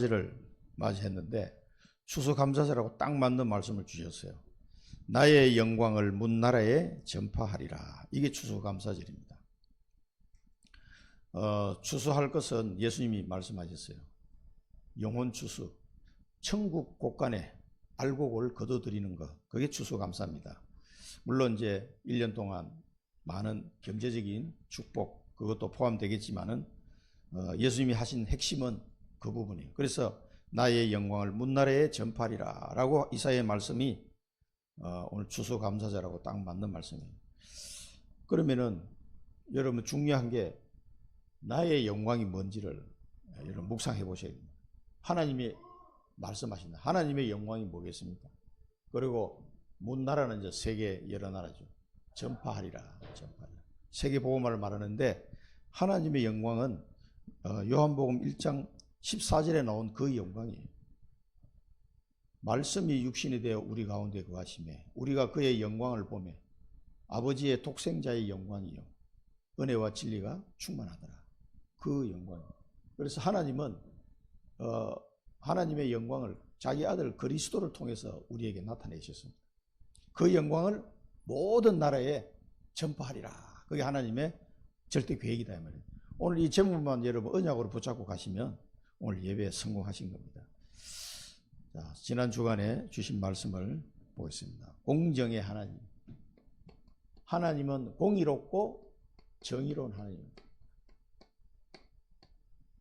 를 맞이했는데 추수감사절하고 딱 맞는 말씀을 주셨어요. 나의 영광을 문 나라에 전파하리라. 이게 추수감사절입니다. 추수할 것은 예수님이 말씀하셨어요. 영혼 추수, 천국 곳간에 알곡을 거둬들이는 것, 그게 추수감사입니다. 물론 이제 1년 동안 많은 경제적인 축복, 그것도 포함되겠지만은 예수님이 하신 핵심은 그 부분이에요. 그래서 나의 영광을 문나라에 전파하리라 라고 이사야의 말씀이 오늘 추수감사절하고 딱 맞는 말씀이에요. 그러면은 여러분 중요한 게 나의 영광이 뭔지를 여러분 묵상해 보셔야 됩니다. 하나님이 말씀하신다. 하나님의 영광이 뭐겠습니까? 그리고 문나라는 이제 세계 여러 나라죠. 전파하리라. 전파하리라. 세계 복음화를 말하는데 하나님의 영광은 요한복음 1장 14절에 나온 그 영광이에요. 말씀이 육신이 되어 우리 가운데 거하시매 우리가 그의 영광을 보매 아버지의 독생자의 영광이요 은혜와 진리가 충만하더라. 그 영광. 그래서 하나님은 하나님의 영광을 자기 아들 그리스도를 통해서 우리에게 나타내셨습니다. 그 영광을 모든 나라에 전파하리라. 그게 하나님의 절대 계획이다 이 말이에요. 오늘 이 제목만 여러분 언약으로 붙잡고 가시면 오늘 예배에 성공하신 겁니다. 자, 지난 주간에 주신 말씀을 보겠습니다. 공정의 하나님. 하나님은 공의롭고 정의로운 하나님입니다.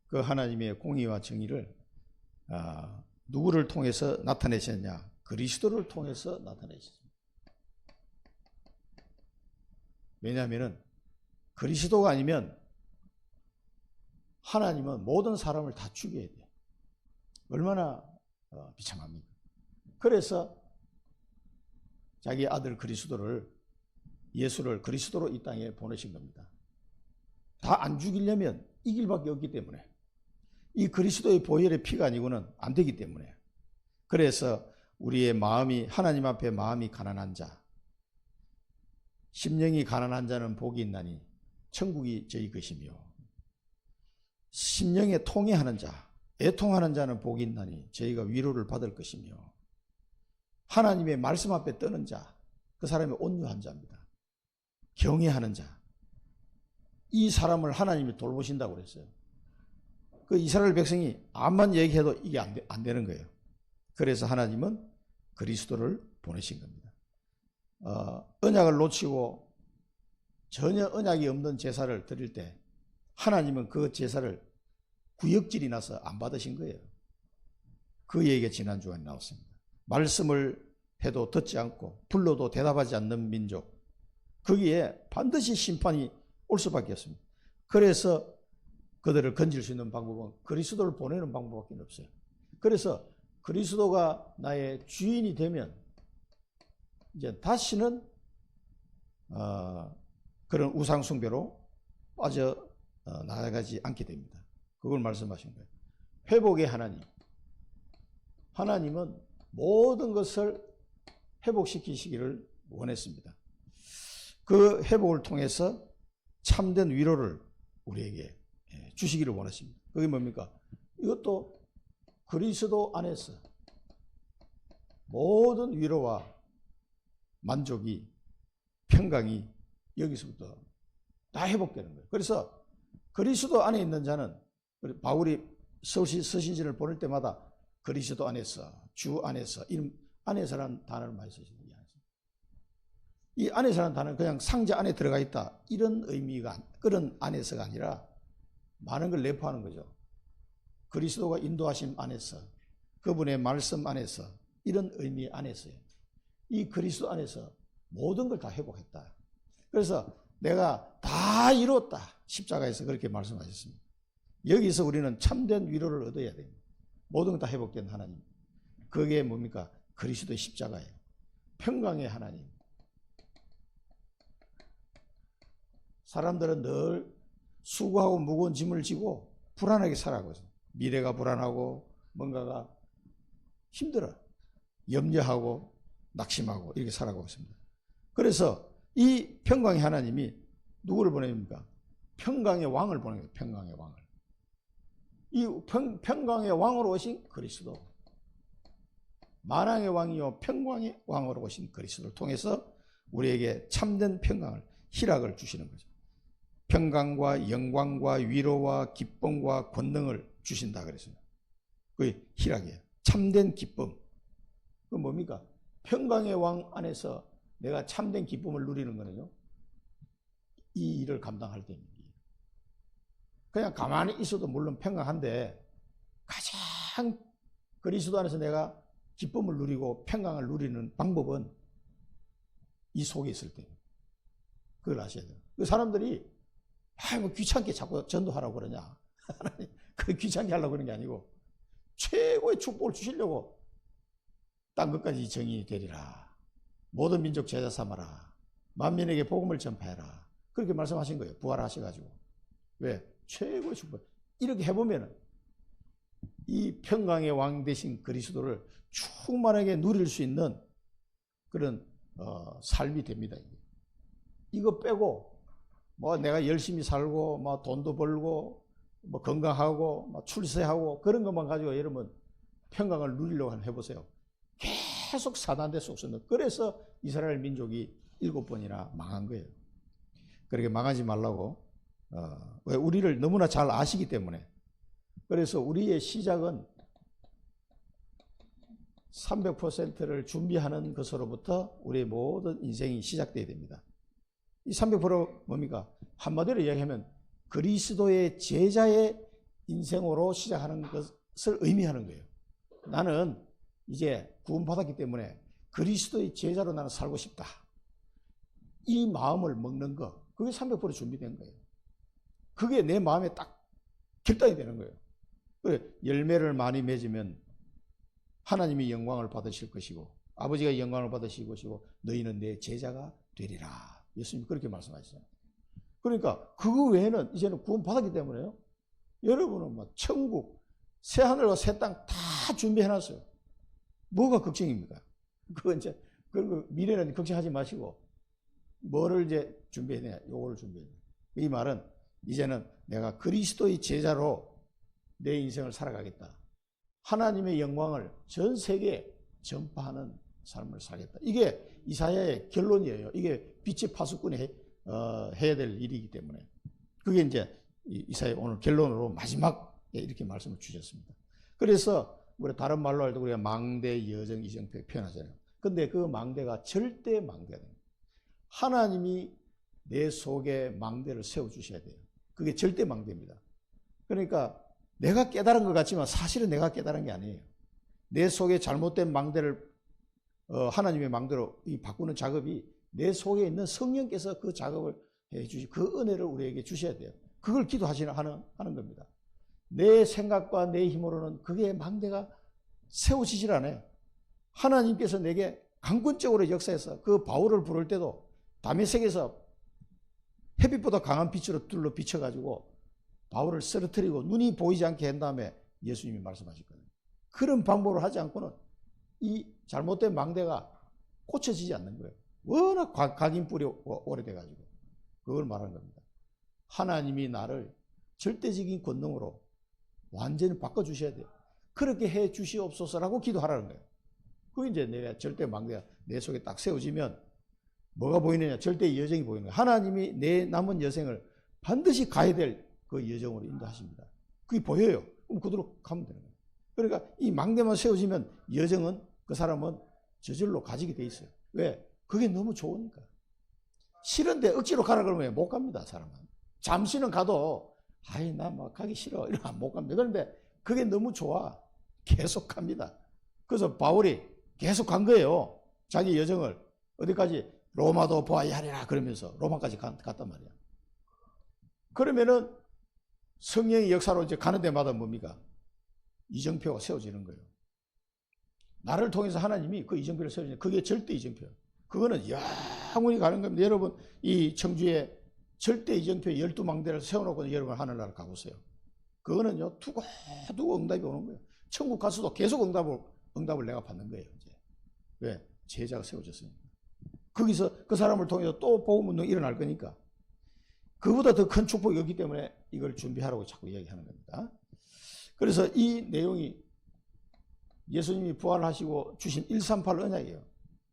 그 하나님의 공의와 정의를 누구를 통해서 나타내셨냐? 그리스도를 통해서 나타내셨습니다. 왜냐하면 그리스도가 아니면 하나님은 모든 사람을 다 죽여야 돼요. 얼마나 비참합니까? 그래서 자기 아들 그리스도를 예수를 그리스도로 이 땅에 보내신 겁니다. 다 안 죽이려면 이길 밖에 없기 때문에 이 그리스도의 보혈의 피가 아니고는 안 되기 때문에 그래서 우리의 마음이 하나님 앞에 마음이 가난한 자 심령이 가난한 자는 복이 있나니 천국이 저희 것이며 심령에 통회하는 자, 애통하는 자는 복이 있나니 저희가 위로를 받을 것이며 하나님의 말씀 앞에 뜨는 자, 그 사람이 온유한 자입니다. 경외하는 자, 이 사람을 하나님이 돌보신다고 그랬어요. 그 이스라엘 백성이 암만 얘기해도 이게 안 되는 거예요. 그래서 하나님은 그리스도를 보내신 겁니다. 언약을 놓치고 전혀 언약이 없는 제사를 드릴 때 하나님은 그 제사를 구역질이 나서 안 받으신 거예요. 그 얘기가 지난 주간에 나왔습니다. 말씀을 해도 듣지 않고 불러도 대답하지 않는 민족, 거기에 반드시 심판이 올 수밖에 없습니다. 그래서 그들을 건질 수 있는 방법은 그리스도를 보내는 방법밖에 없어요. 그래서 그리스도가 나의 주인이 되면 이제 다시는 그런 우상 숭배로 빠져 나아가지 않게 됩니다. 그걸 말씀하신 거예요. 회복의 하나님. 하나님은 모든 것을 회복시키시기를 원했습니다. 그 회복을 통해서 참된 위로를 우리에게 주시기를 원하십니다. 그게 뭡니까? 이것도 그리스도 안에서 모든 위로와 만족이 평강이 여기서부터 다 회복되는 거예요. 그래서 그리스도 안에 있는 자는 바울이 서신지를 보낼 때마다 그리스도 안에서 주 안에서 이 안에서라는 단어를 많이 쓰십니다. 이 안에서라는 단어는 그냥 상자 안에 들어가 있다 이런 의미가 그런 안에서가 아니라 많은 걸 내포하는 거죠. 그리스도가 인도하심 안에서 그분의 말씀 안에서 이런 의미 안에서요. 이 그리스도 안에서 모든 걸 다 회복했다. 그래서 내가 다 이뤘다. 십자가에서 그렇게 말씀하셨습니다. 여기서 우리는 참된 위로를 얻어야 됩니다. 모든 걸 다 회복된 하나님. 그게 뭡니까? 그리스도의 십자가예요. 평강의 하나님. 사람들은 늘 수고하고 무거운 짐을 지고 불안하게 살아가고 있어요. 미래가 불안하고 뭔가가 힘들어. 염려하고 낙심하고 이렇게 살아가고 있습니다. 그래서 이 평강의 하나님이 누구를 보냅니까? 평강의 왕을 보냅니다. 평강의 왕을. 이 평강의 왕으로 오신 그리스도, 만왕의 왕이요 평강의 왕으로 오신 그리스도를 통해서 우리에게 참된 평강을, 희락을 주시는 거죠. 평강과 영광과 위로와 기쁨과 권능을 주신다 그랬어요. 그게 희락이에요. 참된 기쁨. 그 뭡니까? 평강의 왕 안에서 내가 참된 기쁨을 누리는 거는요, 이 일을 감당할 때입니다. 그냥 가만히 있어도 물론 평강한데 가장 그리스도 안에서 내가 기쁨을 누리고 평강을 누리는 방법은 이 속에 있을 때. 그걸 아셔야 돼요. 그 사람들이 뭐 귀찮게 자꾸 전도하라고 그러냐. 그 귀찮게 하려고 그러는 게 아니고 최고의 축복을 주시려고 땅 끝까지 정의이 되리라. 모든 민족 제자 삼아라. 만민에게 복음을 전파해라. 그렇게 말씀하신 거예요. 부활하셔가지고. 왜? 최고의 축복. 이렇게 해보면 이 평강의 왕 되신 그리스도를 충만하게 누릴 수 있는 그런 삶이 됩니다. 이거 빼고 뭐 내가 열심히 살고 뭐 돈도 벌고 뭐 건강하고 뭐 출세하고 그런 것만 가지고 여러분 평강을 누리려고 한번 해보세요. 계속 사단대 속에서. 그래서 이스라엘 민족이 7번이나 망한 거예요. 그렇게 망하지 말라고 왜 우리를 너무나 잘 아시기 때문에. 그래서 우리의 시작은 300%를 준비하는 것으로부터 우리의 모든 인생이 시작돼야 됩니다. 이 300% 뭡니까? 한마디로 이야기하면 그리스도의 제자의 인생으로 시작하는 것을 의미하는 거예요. 나는 이제 구원받았기 때문에 그리스도의 제자로 나는 살고 싶다. 이 마음을 먹는 거, 그게 300% 준비된 거예요. 그게 내 마음에 딱 결단이 되는 거예요. 그래, 열매를 많이 맺으면 하나님이 영광을 받으실 것이고 아버지가 영광을 받으실 것이고 너희는 내 제자가 되리라. 예수님이 그렇게 말씀하셨어요. 그러니까 그거 외에는 이제는 구원받았기 때문에요. 여러분은 뭐 천국, 새 하늘과 새 땅 다 준비해놨어요. 뭐가 걱정입니까? 그건 이제 그 미래는 걱정하지 마시고 뭐를 이제 준비해야 되냐? 요거를 준비해야 돼요. 이 말은 이제는 내가 그리스도의 제자로 내 인생을 살아가겠다. 하나님의 영광을 전 세계에 전파하는 삶을 살겠다. 이게 이사야의 결론이에요. 이게 빛의 파수꾼이 해야 될 일이기 때문에. 그게 이제 이사야 오늘 결론으로 마지막에 이렇게 말씀을 주셨습니다. 그래서 우리 다른 말로 할 때 우리가 망대, 여정, 이정표 표현하잖아요. 근데 그 망대가 절대 망대가 됩니다. 하나님이 내 속에 망대를 세워주셔야 돼요. 그게 절대 망대입니다. 그러니까 내가 깨달은 것 같지만 사실은 내가 깨달은 게 아니에요. 내 속에 잘못된 망대를 하나님의 망대로 바꾸는 작업이 내 속에 있는 성령께서 그 작업을 해주시, 그 은혜를 우리에게 주셔야 돼요. 그걸 하는 겁니다. 내 생각과 내 힘으로는 그게 망대가 세워지질 않아요. 하나님께서 내게 강권적으로 역사해서 그 바울을 부를 때도 다메섹에서 햇빛보다 강한 빛으로 둘러 비춰가지고 바울을 쓰러뜨리고 눈이 보이지 않게 한 다음에 예수님이 말씀하셨거든요. 그런 방법을 하지 않고는 이 잘못된 망대가 고쳐지지 않는 거예요. 워낙 각인뿔이 오래돼가지고. 그걸 말하는 겁니다. 하나님이 나를 절대적인 권능으로 완전히 바꿔주셔야 돼요. 그렇게 해 주시옵소서라고 기도하라는 거예요. 그게 이제 내가 절대 망대가 내 속에 딱 세워지면 뭐가 보이느냐? 절대 여정이 보이는 거예요. 하나님이 내 남은 여생을 반드시 가야 될 그 여정으로 인도하십니다. 그게 보여요. 그럼 그대로 가면 되는 거예요. 그러니까 이 망대만 세워지면 여정은 그 사람은 저절로 가지게 돼 있어요. 왜? 그게 너무 좋으니까. 싫은데 억지로 가라 그러면 못 갑니다, 사람은. 잠시는 가도 아이 나 막 가기 싫어 이러면 못 갑니다. 그런데 그게 너무 좋아. 계속 갑니다. 그래서 바울이 계속 간 거예요. 자기 여정을 어디까지? 로마도 보아야 하리라 그러면서 로마까지 갔단 말이야. 그러면은 성령의 역사로 이제 가는 데마다 뭡니까? 이정표가 세워지는 거예요. 나를 통해서 하나님이 그 이정표를 세워지는, 그게 절대 이정표예요. 그거는 영원히 가는 겁니다. 여러분 이 청주에 절대 이정표 12망대를 세워놓고 여러분 하늘나라 가보세요. 그거는요 두고두고 응답이 오는 거예요. 천국 가서도 계속 응답을 내가 받는 거예요. 이제. 왜? 제자가 세워졌으니까. 거기서 그 사람을 통해서 또 복음운동이 일어날 거니까. 그보다 더 큰 축복이 없기 때문에 이걸 준비하라고 자꾸 이야기하는 겁니다. 그래서 이 내용이 예수님이 부활하시고 주신 138 언약이에요.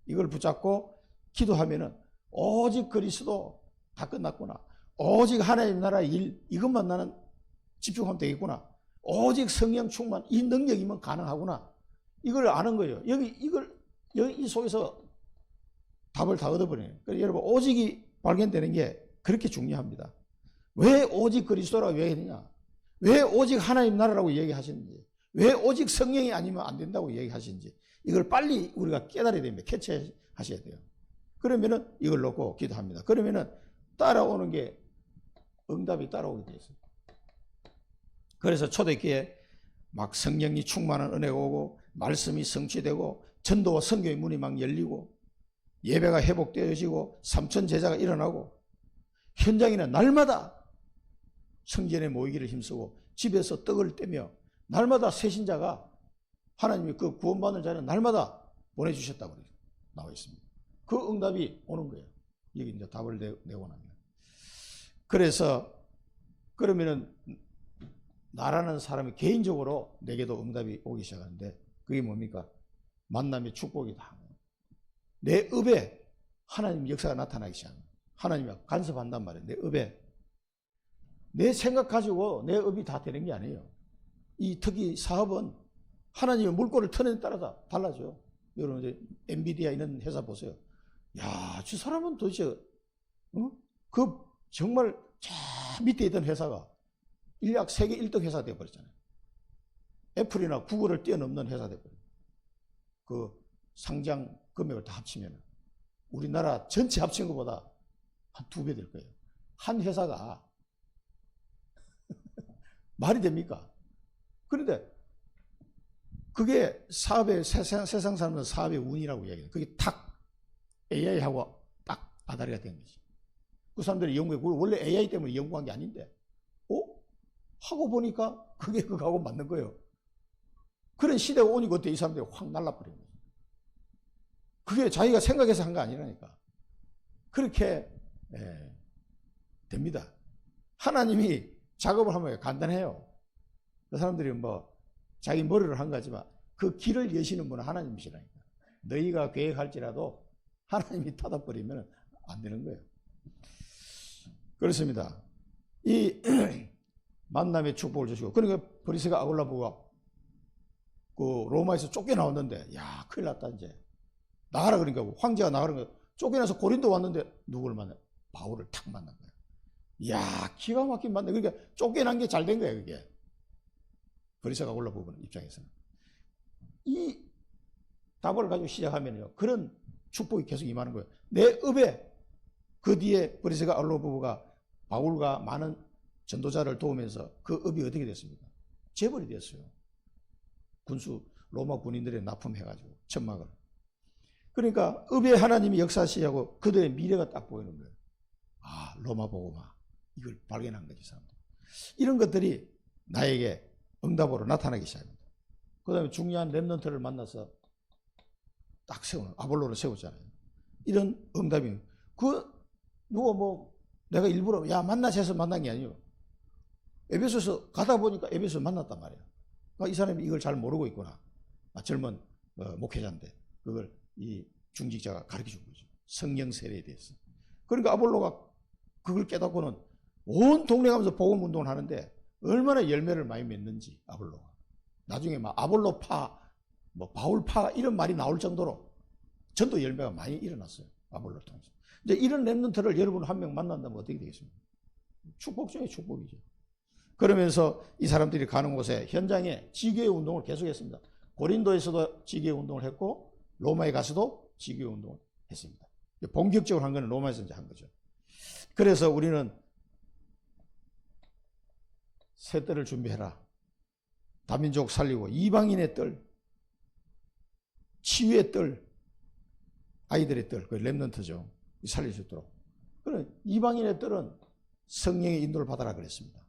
이걸 붙잡고 기도하면은 오직 그리스도 다 끝났구나. 오직 하나님 나라의 일, 이것만 나는 집중하면 되겠구나. 오직 성령 충만, 이 능력이면 가능하구나. 이걸 아는 거예요. 여기 이 속에서 답을 다 얻어버려요. 그래서 여러분, 오직이 발견되는 게 그렇게 중요합니다. 왜 오직 그리스도라고 얘기했느냐? 왜 오직 하나님 나라라고 얘기하시는지, 왜 오직 성령이 아니면 안 된다고 얘기하시는지, 이걸 빨리 우리가 깨달아야 됩니다. 캐치하셔야 돼요. 그러면은 이걸 놓고 기도합니다. 그러면은 따라오는 게 응답이 따라오게 돼 있어요. 그래서 초대기에 막 성령이 충만한 은혜가 오고 말씀이 성취되고 전도와 선교의 문이 막 열리고 예배가 회복되어지고 3천 제자가 일어나고 현장에는 날마다 성전에 모이기를 힘쓰고 집에서 떡을 떼며 날마다 새신자가 하나님이 그 구원받는 자는 날마다 보내주셨다고 나와 있습니다. 그 응답이 오는 거예요. 여기 이제 답을 내고 나면. 그래서 그러면은 나라는 사람이 개인적으로 내게도 응답이 오기 시작하는데 그게 뭡니까? 만남의 축복이다. 내 읍에 하나님 역사가 나타나기 시작합니다. 하나님이 간섭한단 말이에요. 내 읍에. 내 생각 가지고 내 읍이 다 되는 게 아니에요. 이 특히 사업은 하나님의 물꼬를 터는 데 따라서 달라져요. 여러분 이제 엔비디아 이런 회사 보세요. 야, 저 사람은 도대체 그 정말 저 밑에 있던 회사가 인력 세계 1등 회사 되어버렸잖아요. 애플이나 구글을 뛰어넘는 회사 되어버려요. 그 상장 금액을 다 합치면 우리나라 전체 합친 것보다 한 2배 될 거예요. 한 회사가 말이 됩니까? 그런데 그게 사업의 세상 사람들은 사업의 운이라고 이야기해요. 그게 탁 AI하고 딱 아다리가 된 거지. 그 사람들이 연구해. 원래 AI 때문에 연구한 게 아닌데 하고 보니까 그게 그거하고 맞는 거예요. 그런 시대가 오니 그때 이 사람들이 확 날라버린 거예요. 그게 자기가 생각해서 한 거 아니라니까. 그렇게 됩니다. 하나님이 작업을 하면 간단해요. 그 사람들이 뭐 자기 머리를 한 거지만 그 길을 여시는 분은 하나님이시라니까. 너희가 계획할지라도 하나님이 닫아버리면 안 되는 거예요. 그렇습니다. 이 만남의 축복을 주시고, 그러니까 브리스가 아굴라부가 그 로마에서 쫓겨나왔는데, 야, 큰일 났다, 이제. 나가라, 그러니까 황제가 나가는 거야. 쫓겨나서 고린도 왔는데, 누구를 만나? 바울을 탁 만난 거야. 야, 기가 막힌 만나. 그러니까 쫓겨난 게 잘 된 거야, 그게. 브리스가 아굴라부 입장에서는. 이 답을 가지고 시작하면요, 그런 축복이 계속 임하는 거예요. 내 읍에 그 뒤에 브리스가 아굴라부가 바울과 많은 전도자를 도우면서 그 읍이 어떻게 됐습니까? 재벌이 됐어요. 로마 군인들에 납품해가지고 천막을. 그러니까 읍에 하나님이 역사하시고 그들의 미래가 딱 보이는 거예요. 아, 로마 복음화. 이걸 발견한 거지, 사람들. 이런 것들이 나에게 응답으로 나타나기 시작합니다. 그 다음에 중요한 렘넌트를 만나서 딱 세우는, 아볼로를 세우잖아요. 이런 응답이, 누가 내가 일부러, 야, 만나자 해서 만난 게 아니에요. 에베소에서 가다 보니까 에베소에서 만났단 말이에요. 그러니까 이 사람이 이걸 잘 모르고 있구나. 젊은 목회자인데 그걸 이 중직자가 가르쳐 준 거죠. 성령 세례에 대해서. 그러니까 아볼로가 그걸 깨닫고는 온 동네 가면서 복음 운동을 하는데 얼마나 열매를 많이 맺는지, 아볼로가. 나중에 막 아볼로파, 바울파 이런 말이 나올 정도로 전도 열매가 많이 일어났어요. 아볼로를 통해서. 이제 이런 렘넌트를 여러분 한 명 만난다면 어떻게 되겠습니까? 축복 중에 축복이죠. 그러면서 이 사람들이 가는 곳에 현장에 지교회 운동을 계속했습니다. 고린도에서도 지교회 운동을 했고 로마에 가서도 지교회 운동을 했습니다. 본격적으로 한 거는 로마에서 이제 한 거죠. 그래서 우리는 새 뜰을 준비해라. 다민족 살리고 이방인의 뜰, 치유의 뜰, 아이들의 뜰, 그 렘넌트죠. 살릴 수 있도록. 그럼 이방인의 뜰은 성령의 인도를 받아라 그랬습니다.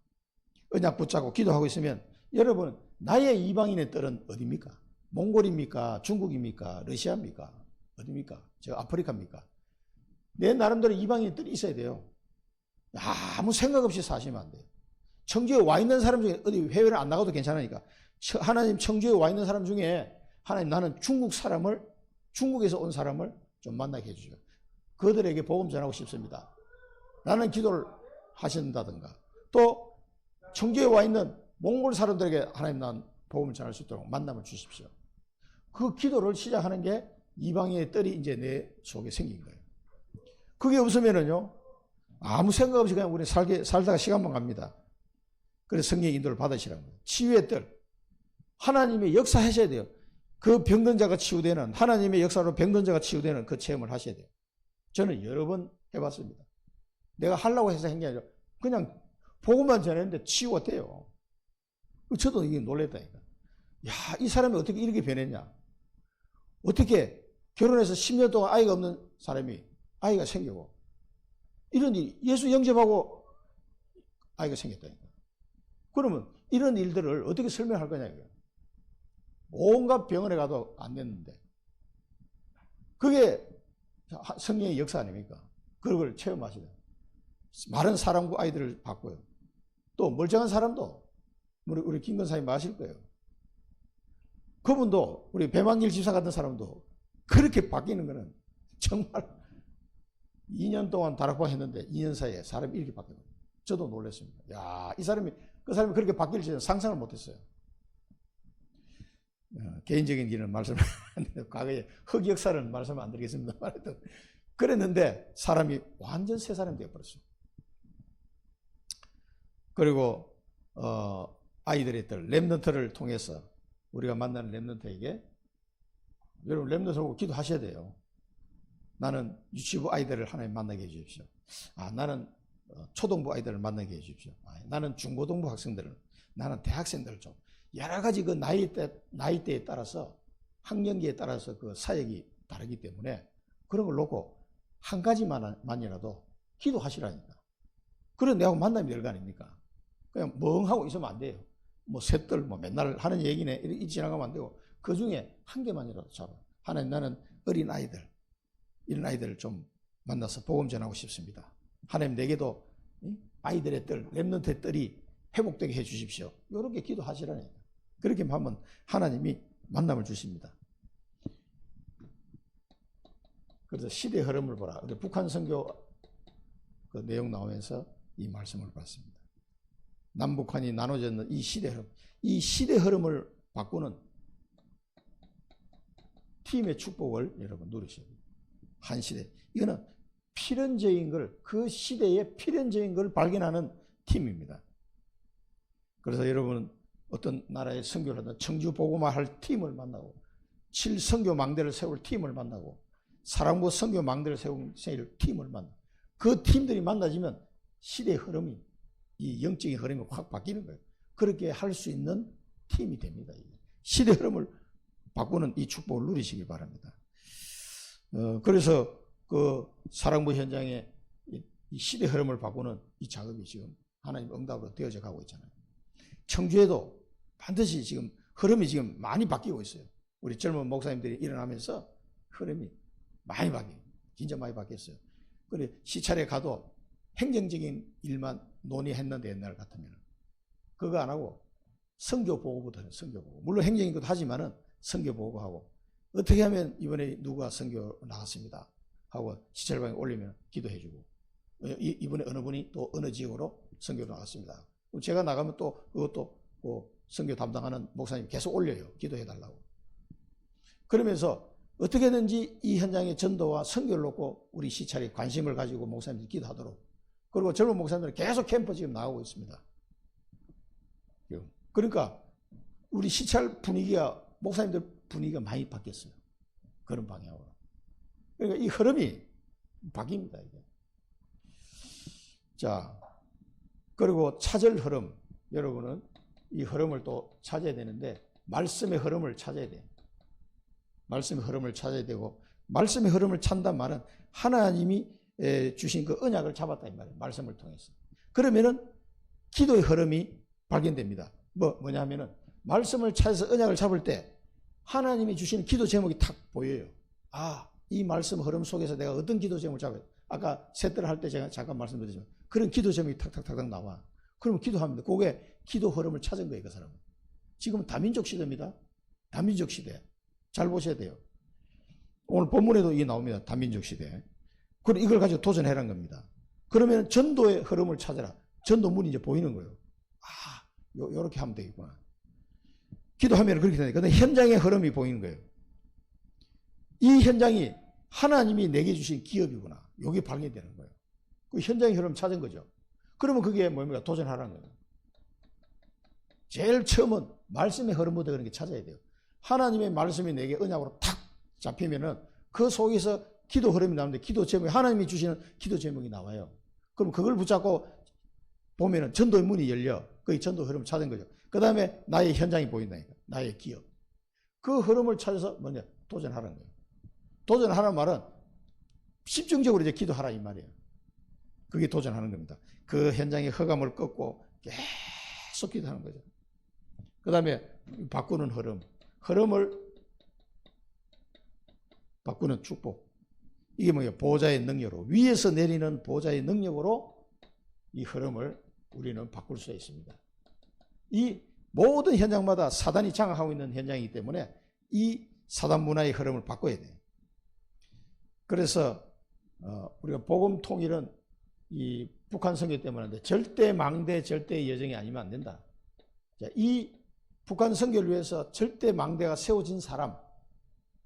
언약 붙잡고 기도하고 있으면 여러분, 나의 이방인의 뜰은 어디입니까? 몽골입니까? 중국입니까? 러시아입니까? 어디입니까? 저 아프리카입니까? 내 나름대로 이방인의 뜰이 있어야 돼요. 아무 생각 없이 사시면 안 돼요. 청주에 와 있는 사람 중에 어디 해외를 안 나가도 괜찮으니까 하나님 청주에 와 있는 사람 중에 하나님 나는 중국에서 온 사람을 좀 만나게 해주죠. 그들에게 복음 전하고 싶습니다. 라는 기도를 하신다든가 또 청주에 와 있는 몽골 사람들에게 하나님 난 복음을 전할 수 있도록 만남을 주십시오. 그 기도를 시작하는 게 이방인의 뜰이 이제 내 속에 생긴 거예요. 그게 없으면은요, 아무 생각 없이 그냥 우리 살다가 시간만 갑니다. 그래서 성령의 인도를 받으시라는 거예요. 치유의 뜰. 하나님의 역사하셔야 돼요. 그 병든 자가 치유되는, 하나님의 역사로 병든 자가 치유되는 그 체험을 하셔야 돼요. 저는 여러 번 해봤습니다. 내가 하려고 해서 한 게 아니라 그냥 복음만 전했는데 치유가 돼요. 저도 이게 놀랬다니까. 야, 이 사람이 어떻게 이렇게 변했냐. 어떻게 결혼해서 10년 동안 아이가 없는 사람이 아이가 생기고 이런 일, 예수 영접하고 아이가 생겼다니까. 그러면 이런 일들을 어떻게 설명할 거냐 이거예요. 온갖 병원에 가도 안 됐는데 그게 성령의 역사 아닙니까? 그걸 체험하시다. 마른 사람과 아이들을 봤고요. 또 멀쩡한 사람도 우리 김건사님 아실 거예요. 그분도 우리 배만길 집사 같은 사람도 그렇게 바뀌는 거는 정말 2년 동안 다락방 했는데 2년 사이에 사람이 이렇게 바뀌어요. 저도 놀랐습니다. 야, 그 사람이 그렇게 바뀔 줄은 상상을 못했어요. 개인적인 길은 말씀 안 드려요. 과거에 흑역사는 말씀 안 드리겠습니다. 그랬는데 사람이 완전 새 사람이 되어버렸어요. 그리고 아이들의 뜰 렘넌트를 통해서 우리가 만나는 렘넌트에게 여러분 렘넌트 보고 기도하셔야 돼요. 나는 유치부 아이들을 하나님 만나게 해주십시오. 나는 초등부 아이들을 만나게 해주십시오. 나는 중고등부 학생들을, 나는 대학생들을 좀 여러 가지 그 나이대에 따라서 학년기에 따라서 그 사역이 다르기 때문에 그런 걸 놓고 한 가지만이라도 기도하시라니까. 그런 내하고 만남이 될 거 아닙니까? 그냥 멍하고 있으면 안 돼요. 뭐 셋들 뭐 맨날 하는 얘기네 이렇게 지나가면 안 되고 그 중에 한 개만이라도 잡아. 하나님 나는 어린 아이들 이런 아이들을 좀 만나서 복음 전하고 싶습니다. 하나님 내게도 아이들의 뜰 렘넌트의 뜰이 회복되게 해 주십시오. 이렇게 기도하시라니까. 그렇게 하면 하나님이 만남을 주십니다. 그래서 시대의 흐름을 보라. 북한 선교 그 내용 나오면서 이 말씀을 봤습니다. 남북한이 나눠졌는 이 시대 흐름, 이 시대 흐름을 바꾸는 팀의 축복을 여러분 누리셔야 돼요. 한 시대. 이거는 필연적인 걸, 그 시대의 필연적인 걸 발견하는 팀입니다. 그래서 여러분은 어떤 나라의 선교를 하든 청주 복음화 할 팀을 만나고 7선교 망대를 세울 팀을 만나고 사랑부 선교 망대를 세울 팀을 만나고 그 팀들이 만나지면 시대의 흐름이 이 영적인 흐름이 확 바뀌는 거예요. 그렇게 할 수 있는 팀이 됩니다. 시대 흐름을 바꾸는 이 축복을 누리시기 바랍니다. 그래서 그 사랑부 현장에 이 시대 흐름을 바꾸는 이 작업이 지금 하나님 응답으로 되어져 가고 있잖아요. 청주에도 반드시 지금 흐름이 지금 많이 바뀌고 있어요. 우리 젊은 목사님들이 일어나면서 흐름이 많이 바뀌어요. 진짜 많이 바뀌었어요. 그래 시찰에 가도 행정적인 일만 논의했는데 옛날 같으면 그거 안 하고 선교 보고부터 해요. 선교 보고. 물론 행정인 것도 하지만은 선교 보고하고 어떻게 하면 이번에 누가 선교 나갔습니다 하고 시찰방에 올리면 기도해주고 이번에 어느 분이 또 어느 지역으로 선교로 나갔습니다. 제가 나가면 또 그것도 선교 담당하는 목사님 계속 올려요. 기도해달라고. 그러면서 어떻게든지 이 현장의 전도와 선교를 놓고 우리 시찰이 관심을 가지고 목사님들이 기도하도록. 그리고 젊은 목사님들은 계속 캠프 지금 나가고 있습니다. 그러니까 우리 시찰 분위기가 목사님들 분위기가 많이 바뀌었어요. 그런 방향으로. 그러니까 이 흐름이 바뀝니다. 이게. 자, 그리고 찾을 흐름. 여러분은 이 흐름을 또 찾아야 되는데 말씀의 흐름을 찾아야 돼요. 말씀의 흐름을 찾아야 되고 말씀의 흐름을 찾는단 말은 하나님이 주신 그 언약을 잡았다 이 말이에요. 말씀을 통해서. 그러면은 기도의 흐름이 발견됩니다. 뭐냐면은 말씀을 찾아서 언약을 잡을 때 하나님이 주시는 기도 제목이 탁 보여요. 이 말씀 흐름 속에서 내가 어떤 기도 제목을 잡아요. 아까 셋들 할 때 제가 잠깐 말씀드렸지만 그런 기도 제목이 탁탁탁탁 나와. 그러면 기도합니다. 그게 기도 흐름을 찾은 거예요, 그 사람은. 지금은 다민족 시대입니다. 다민족 시대. 잘 보셔야 돼요. 오늘 본문에도 이게 나옵니다. 다민족 시대. 그럼 이걸 가지고 도전해란 겁니다. 그러면 전도의 흐름을 찾아라. 전도문이 이제 보이는 거예요. 아, 요렇게 하면 되겠구나. 기도하면 그렇게 되니까. 근데 현장의 흐름이 보이는 거예요. 이 현장이 하나님이 내게 주신 기업이구나. 이게 발견되는 거예요. 그 현장의 흐름 찾은 거죠. 그러면 그게 뭡니까? 도전하라는 거예요. 제일 처음은 말씀의 흐름부터 그런 게 찾아야 돼요. 하나님의 말씀이 내게 언약으로 탁 잡히면은 그 속에서 기도 흐름이 나오는데 기도 제목이 하나님이 주시는 기도 제목이 나와요. 그럼 그걸 붙잡고 보면은 전도의 문이 열려. 거기 전도 흐름을 찾은 거죠. 그 다음에 나의 현장이 보인다니까. 나의 기업. 그 흐름을 찾아서 뭐냐? 도전하라는 거예요. 도전하라는 말은 집중적으로 이제 기도하라 이 말이에요. 그게 도전하는 겁니다. 그 현장의 허감을 꺾고 계속 기도하는 거죠. 그 다음에 바꾸는 흐름. 흐름을 바꾸는 축복. 이게 뭐예요? 보호자의 능력으로. 위에서 내리는 보호자의 능력으로 이 흐름을 우리는 바꿀 수 있습니다. 이 모든 현장마다 사단이 장악하고 있는 현장이기 때문에 이 사단 문화의 흐름을 바꿔야 돼요. 그래서 우리가 복음 통일은 이 북한 선교 때문에 절대 망대, 절대 여정이 아니면 안 된다. 자, 이 북한 선교를 위해서 절대 망대가 세워진 사람,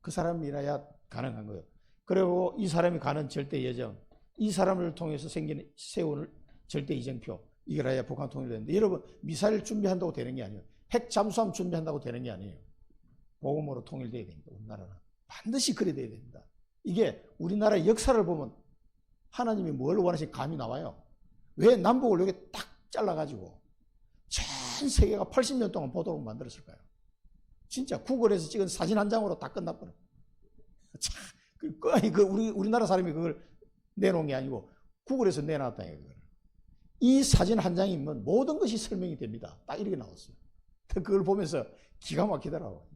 그 사람이라야 가능한 거예요. 그리고 이 사람이 가는 절대 여정, 이 사람을 통해서 세우는 절대 이정표, 이거라야 북한 통일이 되는데, 여러분 미사일 준비한다고 되는 게 아니에요. 핵 잠수함 준비한다고 되는 게 아니에요. 복음으로 통일돼야 됩니다. 우리나라는 반드시 그래 돼야 됩니다. 이게 우리나라의 역사를 보면 하나님이 뭘 원하시는지 감이 나와요. 왜 남북을 여기 딱 잘라가지고 전 세계가 80년 동안 보도록 만들었을까요? 진짜 구글에서 찍은 사진 한 장으로 다 끝났거든요. 우리나라 사람이 그걸 내놓은 게 아니고 구글에서 내놨다는 거예요. 이 사진 한 장이면 모든 것이 설명이 됩니다. 딱 이렇게 나왔어요. 그걸 보면서 기가 막히더라고요.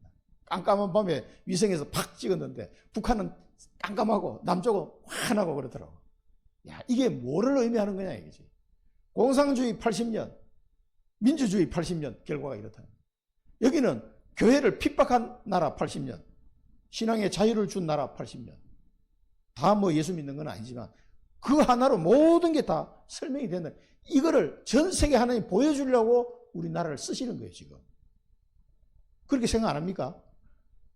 깜깜한 밤에 위성에서 팍 찍었는데 북한은 깜깜하고 남쪽은 환하고 그러더라고요. 야, 이게 뭐를 의미하는 거냐 이거지. 공산주의 80년, 민주주의 80년 결과가 이렇다. 여기는 교회를 핍박한 나라 80년, 신앙의 자유를 준 나라 80년. 다 뭐 예수 믿는 건 아니지만 그 하나로 모든 게 다 설명이 된다. 이거를 전 세계 하나님 보여주려고 우리나라를 쓰시는 거예요 지금. 그렇게 생각 안 합니까?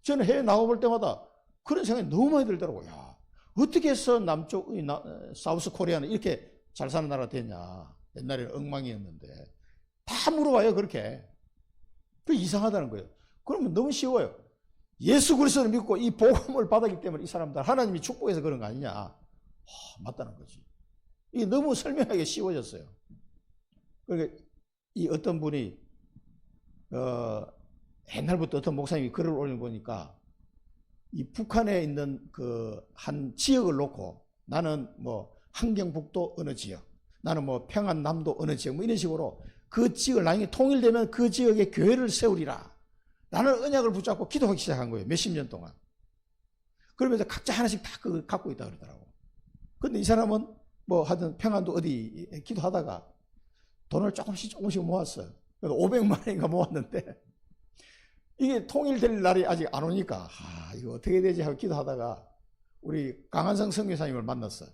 저는 해외 나가볼 때마다 그런 생각이 너무 많이 들더라고요. 야, 어떻게 해서 남쪽, 사우스 코리아는 이렇게 잘 사는 나라가 됐냐. 옛날에는 엉망이었는데. 다 물어봐요, 그렇게. 그 이상하다는 거예요. 그러면 너무 쉬워요. 예수 그리스도를 믿고 이 복음을 받았기 때문에 이 사람들 하나님이 축복해서 그런 거 아니냐. 맞다는 거지. 이게 너무 설명하기 쉬워졌어요. 그러니까 이 어떤 분이, 옛날부터 어떤 목사님이 글을 올린 보니까 이 북한에 있는 그 한 지역을 놓고 나는 뭐 함경북도 어느 지역, 나는 뭐 평안남도 어느 지역, 뭐 이런 식으로 그 지역을 나중에 통일되면 그 지역에 교회를 세우리라. 나는 언약을 붙잡고 기도하기 시작한 거예요. 몇십 년 동안. 그러면서 각자 하나씩 다 그걸 갖고 있다 그러더라고. 근데 이 사람은 뭐 하여튼 평안도 어디 기도하다가 돈을 조금씩 모았어요. 500만 원인가 모았는데 이게 통일될 날이 아직 안 오니까 이거 어떻게 되지 하고 기도하다가 우리 강한성 선교사님을 만났어요.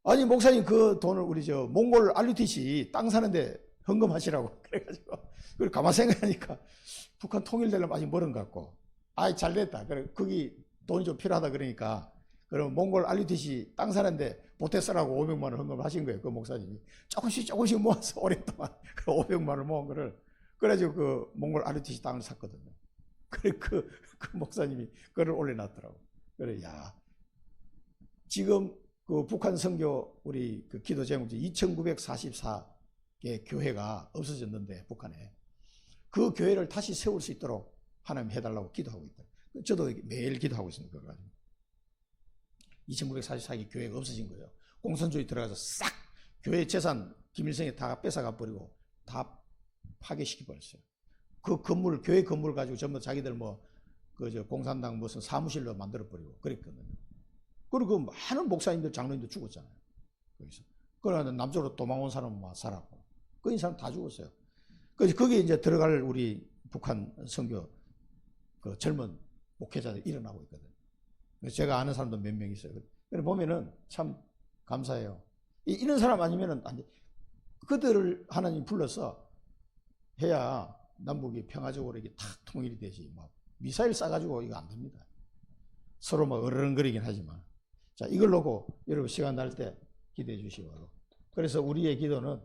아니 목사님 그 돈을 우리 저 몽골 RUTC 땅 사는데 헌금하시라고 그래가지고 그걸 가만 생각하니까 북한 통일되려면 아직 멀은 것 같고 잘 됐다. 그래 거기 돈이 좀 필요하다 그러니까 그럼 몽골 RUTC 땅 사는데 보태 쓰라고 500만 원 헌금을 하신 거예요. 그 목사님이 조금씩 모아서 오랫동안 그 500만 원 모은 거를 그래가지고 그 몽골 RUTC 땅을 샀거든요. 그래 그 목사님이 글을 올려놨더라고. 그래 야 지금 그 북한 선교 우리 그 기도 제목지 2944개 교회가 없어졌는데 북한에 그 교회를 다시 세울 수 있도록 하나님 해달라고 기도하고 있다. 저도 매일 기도하고 있습니다. 그래가지고 2944개 교회가 없어진 거예요. 공산주의 들어가서 싹 교회 재산 김일성이 다 뺏어가 버리고 다 파괴시켜 버렸어요. 그 건물 교회 건물 가지고 전부 자기들 뭐 그 저 공산당 무슨 사무실로 만들어 버리고 그랬거든요. 그리고 많은 목사님들 장로님들 죽었잖아요. 거기서. 그러나 남쪽으로 도망온 사람은 막 살았고. 그 사람 다 죽었어요. 그래서 거기에 이제 들어갈 우리 북한 선교 그 젊은 목회자들이 일어나고 있거든요. 제가 아는 사람도 몇 명 있어요. 그래 보면은 참 감사해요. 이런 사람 아니면은 안 돼. 그들을 하나님 불러서 해야 남북이 평화적으로 이게 탁 통일이 되지. 막 미사일 쏴가지고 이거 안 됩니다. 서로 막 어르렁거리긴 하지만. 자, 이걸 놓고 여러분 시간 날 때 기도해 주시기 바라고. 그래서 우리의 기도는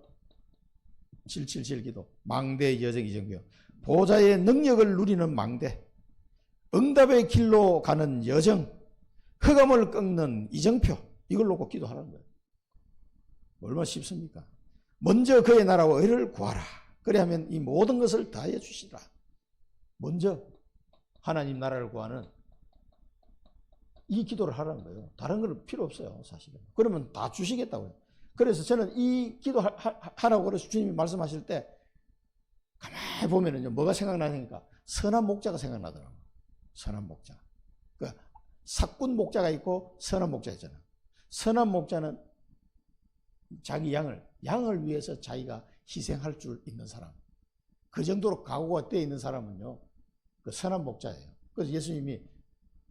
777 기도, 망대 여정 이정표, 보좌의 능력을 누리는 망대, 응답의 길로 가는 여정, 흑암을 꺾는 이정표, 이걸 놓고 기도하라는 거예요. 얼마나 쉽습니까? 먼저 그의 나라와 의를 구하라. 그래야면 이 모든 것을 다해 주시라. 먼저 하나님 나라를 구하는 이 기도를 하라는 거예요. 다른 건 필요 없어요, 사실은. 그러면 다 주시겠다고요. 그래서 저는 이 기도 하라고 그래서 주님이 말씀하실 때 가만히 보면은요, 뭐가 생각나니까 선한 목자가 생각나더라고요. 선한 목자. 그 사꾼 목자가 있고 선한 목자 있잖아요. 선한 목자는 자기 양을 위해서 자기가 희생할 줄 있는 사람. 그 정도로 각오가 되어 있는 사람은요, 그 선한 목자예요. 그래서 예수님이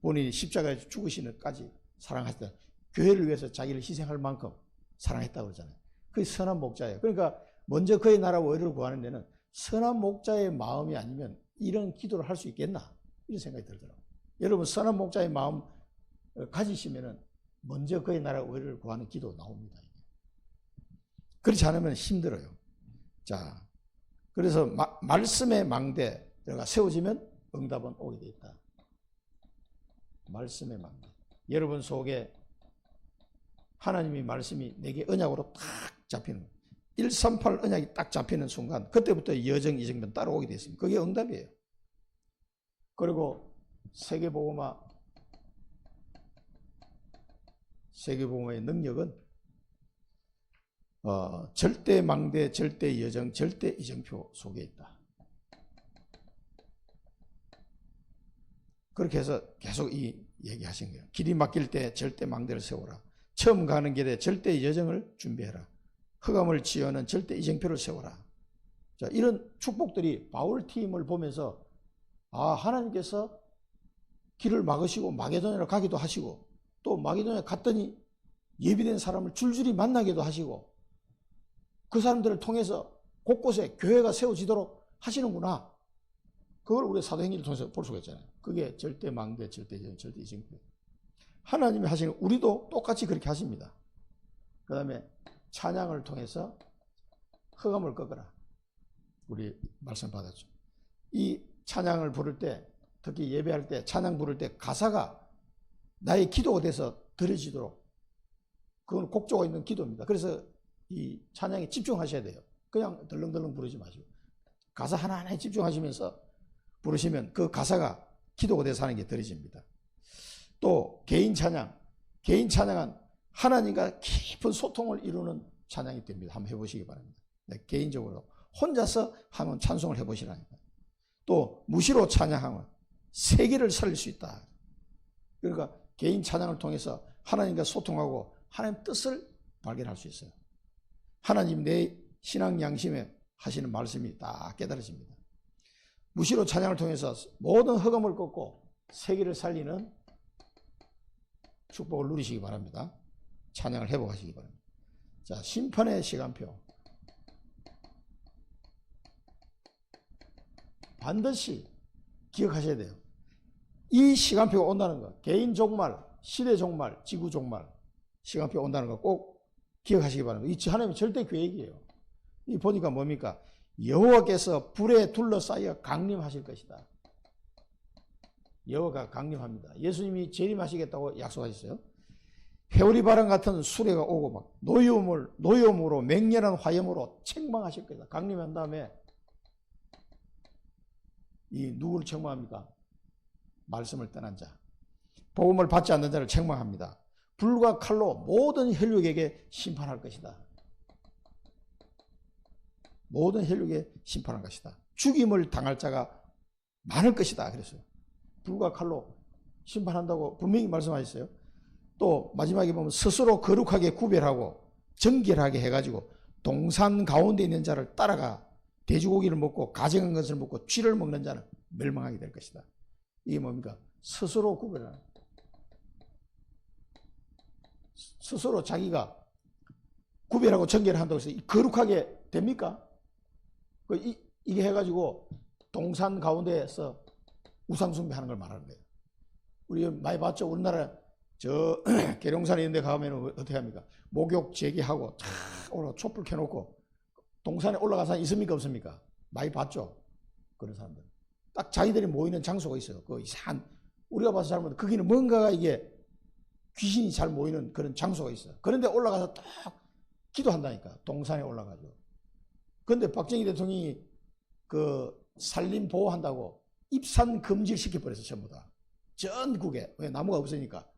본인이 십자가에 죽으시는까지 사랑하실 때 교회를 위해서 자기를 희생할 만큼 사랑했다고 그러잖아요. 그게 선한 목자예요. 그러니까 먼저 그의 나라와 의를 구하는 데는 선한 목자의 마음이 아니면 이런 기도를 할 수 있겠나? 이런 생각이 들더라고요. 여러분 선한 목자의 마음 가지시면은 먼저 그의 나라와 의를 구하는 기도 나옵니다. 그렇지 않으면 힘들어요. 자, 그래서 말씀의 망대가 세워지면 응답은 오게 돼 있다. 말씀의 망대. 여러분 속에 하나님의 말씀이 내게 언약으로 딱 잡히는 138 언약이 딱 잡히는 순간 그때부터 여정 이정변 따라오게 돼 있습니다. 그게 응답이에요. 그리고 세계복음화의 능력은 절대 망대, 절대 여정, 절대 이정표 속에 있다. 그렇게 해서 계속 이 얘기하신 거예요. 길이 막힐 때 절대 망대를 세워라. 처음 가는 길에 절대 여정을 준비해라. 흑암을 지어는 절대 이정표를 세워라. 자, 이런 축복들이 바울 팀을 보면서 하나님께서 길을 막으시고 마게도냐로 가기도 하시고 또 마게도냐 갔더니 예비된 사람을 줄줄이 만나기도 하시고 그 사람들을 통해서 곳곳에 교회가 세워지도록 하시는구나. 그걸 우리 사도행전을 통해서 볼 수가 있잖아요. 그게 절대 망대, 절대 여정, 절대 이정표. 하나님이 하시는 우리도 똑같이 그렇게 하십니다. 그 다음에 찬양을 통해서 흑암을 꺾어라. 우리 말씀 받았죠. 이 찬양을 부를 때 특히 예배할 때 찬양 부를 때 가사가 나의 기도가 돼서 들어지도록 그건 곡조가 있는 기도입니다. 그래서 이 찬양에 집중하셔야 돼요. 그냥 덜렁덜렁 부르지 마시고 가사 하나하나에 집중하시면서 부르시면 그 가사가 기도가 돼서 하는 게 들어집니다. 또 개인 찬양은 하나님과 깊은 소통을 이루는 찬양이 됩니다. 한번 해보시기 바랍니다. 네, 개인적으로 혼자서 한번 찬송을 해보시라니까. 또 무시로 찬양하면 세계를 살릴 수 있다. 그러니까 개인 찬양을 통해서 하나님과 소통하고 하나님 뜻을 발견할 수 있어요. 하나님 내 신앙 양심에 하시는 말씀이 다 깨달아집니다. 무시로 찬양을 통해서 모든 흑암을 꺾고 세계를 살리는 축복을 누리시기 바랍니다. 찬양을 회복하시기 바랍니다. 자, 심판의 시간표. 반드시 기억하셔야 돼요. 이 시간표가 온다는 거, 개인 종말, 시대 종말, 지구 종말, 시간표가 온다는 거 꼭 기억하시기 바랍니다. 이 하나님의 절대 계획이에요. 이 보니까 뭡니까? 여호와께서 불에 둘러싸여 강림하실 것이다. 여호와가 강림합니다. 예수님이 재림하시겠다고 약속하셨어요. 회오리 바람 같은 수레가 오고 막 노여움으로 맹렬한 화염으로 책망하실 거다. 강림한 다음에 이 누구를 책망합니까? 말씀을 떠난 자, 복음을 받지 않는 자를 책망합니다. 불과 칼로 모든 혈육에게 심판할 것이다. 모든 혈육에 심판할 것이다. 죽임을 당할 자가 많을 것이다. 그랬어요. 불과 칼로 심판한다고 분명히 말씀하셨어요. 또 마지막에 보면 스스로 거룩하게 구별하고 정결하게 해가지고 동산 가운데 있는 자를 따라가 돼지고기를 먹고 가증한 것을 먹고 쥐를 먹는 자는 멸망하게 될 것이다. 이게 뭡니까? 스스로 구별하는, 스스로 자기가 구별하고 정결을 한다고 해서 거룩하게 됩니까? 이게 해가지고 동산 가운데에서 우상숭배하는 걸 말하는 거예요. 우리 많이 봤죠? 우리나라 저 계룡산에 있는 데 가면 어떻게 합니까? 목욕 제기하고 쫙 촛불 켜놓고 동산에 올라간 사람 있습니까? 없습니까? 많이 봤죠? 그런 사람들. 딱 자기들이 모이는 장소가 있어요. 그 산, 우리가 봐서 잘 모르는데 거기는 뭔가가 이게 귀신이 잘 모이는 그런 장소가 있어요. 그런데 올라가서 딱 기도한다니까. 동산에 올라가죠. 그런데 박정희 대통령이 그 산림 보호한다고 입산 금지를 시켜버려서 전부 다. 전국에. 왜? 나무가 없으니까.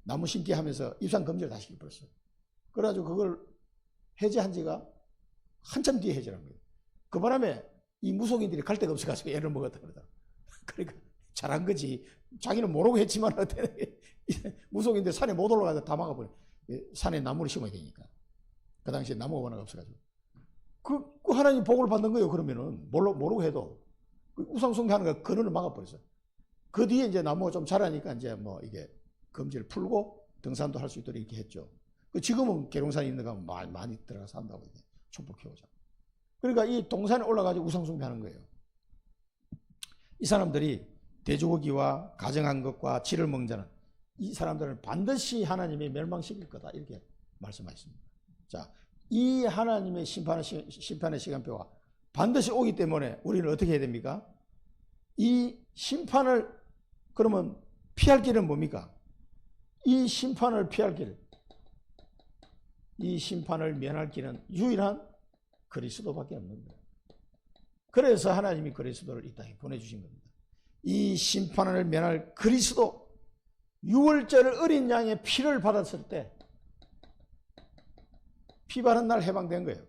나무 심기 하면서 입산 금지를 다 시켜버렸어요. 그래가지고 그걸 해제한 지가 한참 뒤에 해제한 거예요. 그 바람에 이 무속인들이 갈 데가 없어가지고 애를 먹었다 그러더라. 그러니까 잘한 거지. 자기는 모르고 했지만 무속인들 산에 못 올라가서 다 막아버려. 산에 나무를 심어야 되니까. 그 당시에 나무가 워낙 없어가지고. 그 하나님 복을 받는 거예요. 그러면은 모르고 해도 우상숭배하는 거 근원을 막아버렸어요. 그 뒤에 이제 나무가 좀 자라니까 이제 뭐 이게 금지를 풀고 등산도 할 수 있도록 이렇게 했죠. 지금은 계룡산에 있는 거 많이 들어가서 한다고 이제 촛불 켜오자. 그러니까 이 동산에 올라가지고 우상숭배하는 거예요. 이 사람들이 돼지고기와 가정한 것과 쥐를 먹는 자는 이 사람들은 반드시 하나님이 멸망시킬 거다 이렇게 말씀하셨습니다. 자, 이 하나님의 심판의 시간표가 반드시 오기 때문에 우리는 어떻게 해야 됩니까? 이 심판을 그러면 피할 길은 뭡니까? 이 심판을 피할 길, 이 심판을 면할 길은 유일한 그리스도밖에 없는 거예요. 그래서 하나님이 그리스도를 이 땅에 보내주신 겁니다. 이 심판을 면할 그리스도, 유월절 어린 양의 피를 받았을 때 피 바른 날 해방된 거예요.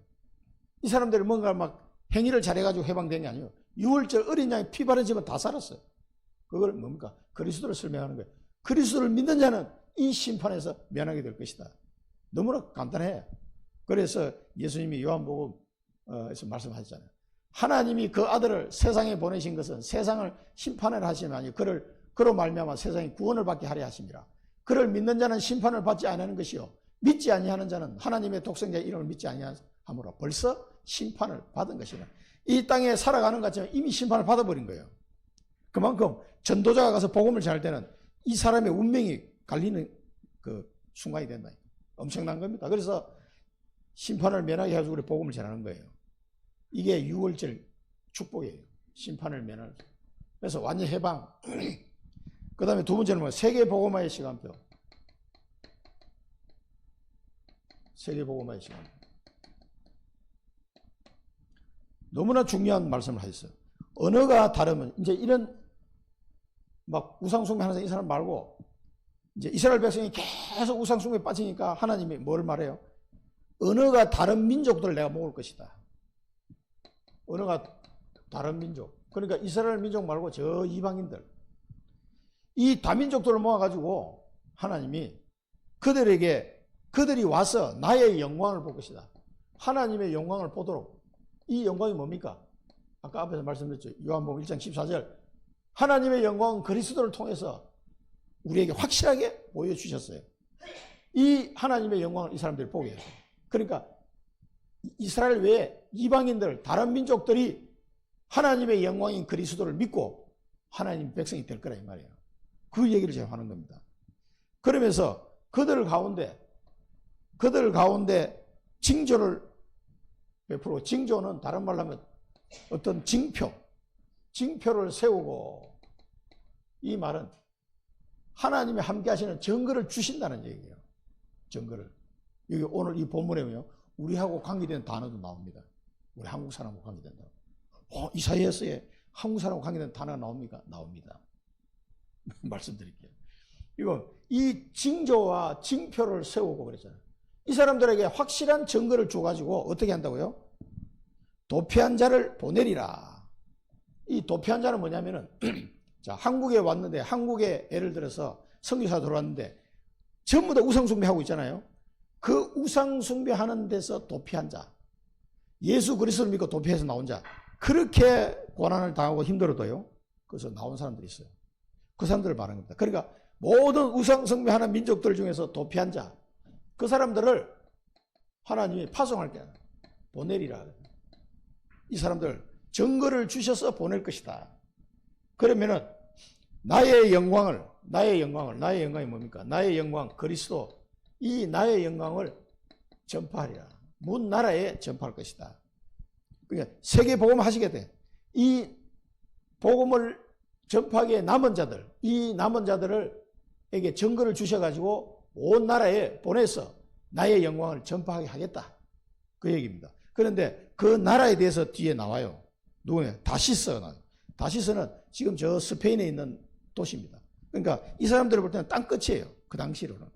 이 사람들이 뭔가 막 행위를 잘해가지고 해방된 게 아니에요. 유월절 어린 양의 피 바른 집은 다 살았어요. 그걸 뭡니까? 그리스도를 설명하는 거예요. 그리스도를 믿는 자는 이 심판에서 면하게 될 것이다. 너무나 간단해. 그래서 예수님이 요한복음에서 말씀하셨잖아요. 하나님이 그 아들을 세상에 보내신 것은 세상을 심판을 하시면 아니요 그로 말미암아 세상이 구원을 받게 하려 하심이라. 그를 믿는 자는 심판을 받지 아니하는 것이요 믿지 아니하는 자는 하나님의 독생자의 이름을 믿지 아니하므로 벌써 심판을 받은 것이라. 이 땅에 살아가는 것 같지만 이미 심판을 받아버린 거예요. 그만큼 전도자가 가서 복음을 전할 때는 이 사람의 운명이 갈리는 그 순간이 된다. 엄청난 겁니다. 그래서 심판을 면하게 해가지고 우리 복음을 전하는 거예요. 이게 6월절 축복이에요. 심판을 면하는. 그래서 완전 해방. 그 다음에 두 번째는 뭐 세계복음화의 시간표. 세계복음화의 시간표. 너무나 중요한 말씀을 하셨어요. 언어가 다르면 이제 이런 막 우상숭배 하는 이 사람 말고 이제 이스라엘 백성이 계속 우상숭배에 빠지니까 하나님이 뭘 말해요? 언어가 다른 민족들을 내가 먹을 것이다. 언어가 다른 민족. 그러니까 이스라엘 민족 말고 저 이방인들. 이 다민족들을 모아가지고 하나님이 그들이 와서 나의 영광을 볼 것이다. 하나님의 영광을 보도록. 이 영광이 뭡니까? 아까 앞에서 말씀드렸죠. 요한복음 1장 14절. 하나님의 영광은 그리스도를 통해서 우리에게 확실하게 보여주셨어요. 이 하나님의 영광을 이 사람들이 보게 해요. 그러니까 이스라엘 외에 이방인들, 다른 민족들이 하나님의 영광인 그리스도를 믿고 하나님 백성이 될 거라 이 말이에요. 그 얘기를 제가 하는 겁니다. 그러면서 그들 가운데 징조를 베풀고, 징조는 다른 말로 하면 어떤 징표를 세우고, 이 말은 하나님이 함께 하시는 증거를 주신다는 얘기예요. 증거를. 여기 오늘 이 본문에요, 우리하고 관계되는 단어도 나옵니다. 우리 한국 사람하고 관계된다. 이사야서에 한국 사람하고 관계되는 단어가 나옵니까? 나옵니다. 말씀드릴게요. 이 징조와 징표를 세우고 그랬잖아요. 이 사람들에게 확실한 증거를 줘가지고 어떻게 한다고요? 도피한 자를 보내리라. 이 도피한 자는 뭐냐면은 자, 한국에 왔는데, 한국에 예를 들어서 선교사 들어왔는데 전부 다 우상숭배하고 있잖아요. 그 우상숭배하는 데서 도피한 자, 예수 그리스도를 믿고 도피해서 나온 자, 그렇게 고난을 당하고 힘들어도요, 그래서 나온 사람들이 있어요. 그 사람들을 말하는 겁니다. 그러니까 모든 우상 숭배하는 민족들 중에서 도피한 자, 그 사람들을 하나님이 파송할 때 보내리라. 이 사람들 증거를 주셔서 보낼 것이다. 그러면은 나의 영광이 뭡니까? 나의 영광 그리스도, 이 나의 영광을 전파하리라. 문 나라에 전파할 것이다. 그러니까 세계 복음 하시게 돼. 이 복음을 전파하기에 남은 자들, 이 남은 자들에게 증거를 주셔가지고 온 나라에 보내서 나의 영광을 전파하게 하겠다. 그 얘기입니다. 그런데 그 나라에 대해서 뒤에 나와요. 누구냐? 다시스는 지금 저 스페인에 있는 도시입니다. 그러니까 이 사람들을 볼 때는 땅끝이에요. 그 당시로는.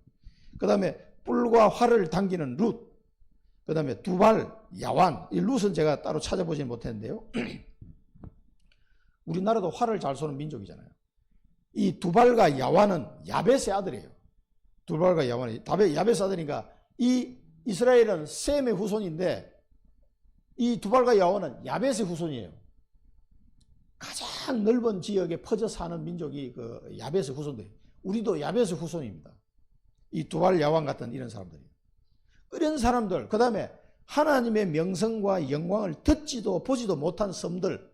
그 다음에 뿔과 활을 당기는 룻, 그 다음에 두발, 야완. 이 룻은 제가 따로 찾아보지는 못했는데요. 우리나라도 활을 잘 쏘는 민족이잖아요. 이 두발과 야완은 야벳의 아들이에요. 두발과 야완이 야벳의 아들이니까 이 이스라엘은 셈의 후손인데 이 두발과 야완은 야벳의 후손이에요. 가장 넓은 지역에 퍼져 사는 민족이 그 야벳의 후손들. 우리도 야벳의 후손입니다. 이 두발, 야완 같은 이런 사람들이. 이런 사람들, 그 다음에 하나님의 명성과 영광을 듣지도 보지도 못한 섬들,